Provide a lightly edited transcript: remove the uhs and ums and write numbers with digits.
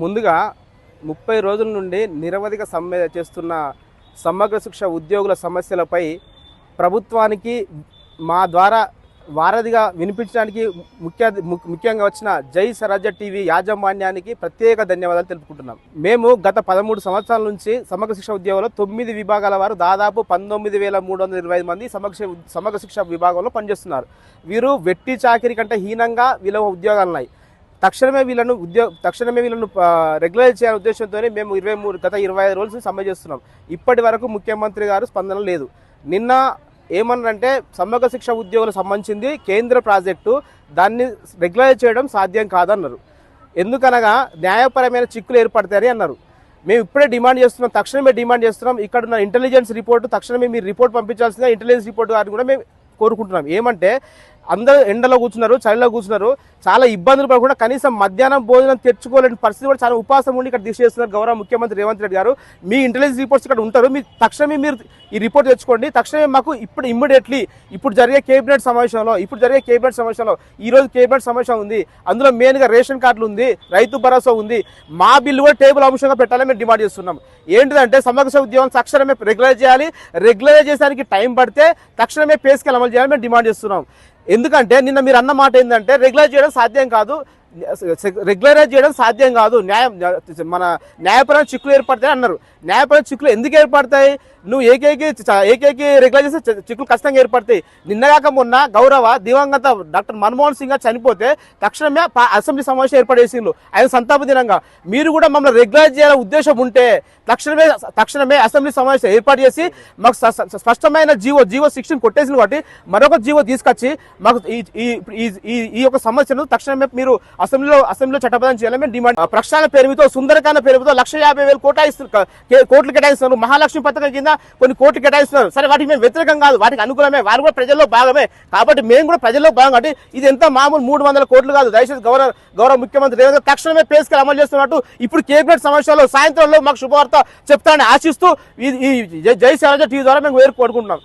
ముందుగా 30 రోజుల నుండి నిరవధిక సమ్మె చేస్తున్న సమగ్ర శిక్ష ఉద్యోగుల సమస్యలపై ప్రభుత్వానికి మా ద్వారా వారధిగా వినిపించడానికి ముఖ్యంగా వచ్చిన జై స్వరాజ్య టీవీ యాజమాన్యానికి ప్రత్యేక ధన్యవాదాలు తెలుపుకుంటున్నాం. మేము గత 13 సంవత్సరాల నుంచి సమగ్ర శిక్ష ఉద్యోగంలో 9 విభాగాల వారు దాదాపు 19,325 మంది సమగ్ర శిక్ష విభాగంలో పనిచేస్తున్నారు. వీరు వెట్టి చాకిరి కంటే హీనంగా వీళ్ళ ఉద్యోగాలు ఉన్నాయి. తక్షణమే వీళ్ళను రెగ్యులైజ్ చేయాలనే ఉద్దేశంతోనే మేము గత 25 రోజులు సమ్మె చేస్తున్నాం. ఇప్పటి వరకు ముఖ్యమంత్రి గారు స్పందన లేదు. నిన్న ఏమన్నారంటే సమగ్ర శిక్ష ఉద్యోగులకు సంబంధించింది కేంద్ర ప్రాజెక్టు, దాన్ని రెగ్యులైజ్ చేయడం సాధ్యం కాదన్నారు. ఎందుకనగా న్యాయపరమైన చిక్కులు ఏర్పడతాయని అన్నారు. మేము ఇప్పుడే తక్షణమే డిమాండ్ చేస్తున్నాం. ఇక్కడ ఉన్న ఇంటెలిజెన్స్ రిపోర్టు తక్షణమే మీరు రిపోర్ట్ పంపించాల్సిందిగా ఇంటెలిజెన్స్ రిపోర్ట్ గారిని కూడా మేము కోరుకుంటున్నాం. ఏమంటే అందరూ ఎండలో కూర్చున్నారు, చలిలో కూర్చున్నారు, చాలా ఇబ్బందులు పడకుండా కనీసం మధ్యాహ్నం భోజనం తెచ్చుకోలేని పరిస్థితి కూడా చాలా ఉపాసం ఉండి ఇక్కడ దీక్ష చేస్తున్నారు గౌరవ ముఖ్యమంత్రి రేవంత్ రెడ్డి గారు. మీ ఇంటెలిజెన్స్ రిపోర్ట్స్ ఇక్కడ ఉంటారు, తక్షణమే మీరు ఈ రిపోర్ట్ తెచ్చుకోండి. తక్షణమే మాకు ఇమ్మీడియట్లీ ఇప్పుడు జరిగే కేబినెట్ సమావేశంలో ఈరోజు కేబినెట్ సమావేశం ఉంది. అందులో మెయిన్గా రేషన్ కార్డులు ఉంది, రైతు భరోసా ఉంది. మా బిల్లు కూడా టేబుల్ అంశంగా పెట్టాలని మేము డిమాండ్ చేస్తున్నాం. ఏంటిదంటే సమగ్ర ఉద్యోగం తక్షణమే రెగ్యులైజ్ చేయాలి. రెగ్యులైజ్ చేసేదానికి టైం పడితే తక్షణమే పే స్కేల్ అమలు చేయాలని మేము డిమాండ్ చేస్తున్నాం. ఎందుకంటే నిన్న మీరు అన్న మాట ఏంటంటే రెగ్యులైజ్ చేయడం సాధ్యం కాదు, మన న్యాయపరమైన చిక్కులు ఏర్పడతాయి అన్నారు. న్యాయపరమైన చిక్కులు ఎందుకు ఏర్పడతాయి? నువ్వు ఏకేకి రెగ్యులైజ్ చేస్తే చిక్కులు ఖచ్చితంగా ఏర్పడతాయి. నిన్నగాక మొన్న గౌరవ దివంగత డాక్టర్ మన్మోహన్ సింగ్ గారు చనిపోతే తక్షణమే అసెంబ్లీ సమావేశం ఏర్పడేసిండ్రు. ఆయన సంతాప దినంగా మీరు కూడా మమ్మల్ని రెగ్యులైజ్ చేయాలనే ఉద్దేశం ఉంటే తక్షణమే అసెంబ్లీ సమావేశం ఏర్పాటు చేసి మాకు స్పష్టమైన జీవో 16 కొట్టేసింది కాబట్టి మరొక జీవో తీసుకొచ్చి మాకు ఈ యొక్క సమస్యను తక్షణమే మీరు అసెంబ్లీలో చట్టబద్ధం చేయాలని మేము డిమాండ్. ప్రక్షాళన పేరుతో సుందరకాండ పేరుతో 1,50,000 కోట్లు కేటాయిస్తున్నారు. మహాలక్ష్మి పథకం కింద కొన్ని కోట్లు కేటాయిస్తున్నారు. సరే, వాటికి మేము వ్యతిరేకం కాదు, వాటికి అనుకూలమే, వారు కూడా ప్రజల్లో భాగమే. కాబట్టి మేము కూడా ప్రజల్లో భాగం. కాబట్టి ఇది ఎంత మామూలు 300 కోట్లు కాదు. దయచేసి గౌరవ ముఖ్యమంత్రి రేవంత్ తక్షణమే పే స్కేల్ అమలు చేస్తున్నట్టు ఇప్పుడు కేబినెట్ సమావేశాల్లో సాయంత్రంలో మాకు శుభవార్త చెప్తానని ఆశిస్తూ ఈ జై స్వరాజ్య టీవీ ద్వారా మేము కోరుకుంటున్నాం.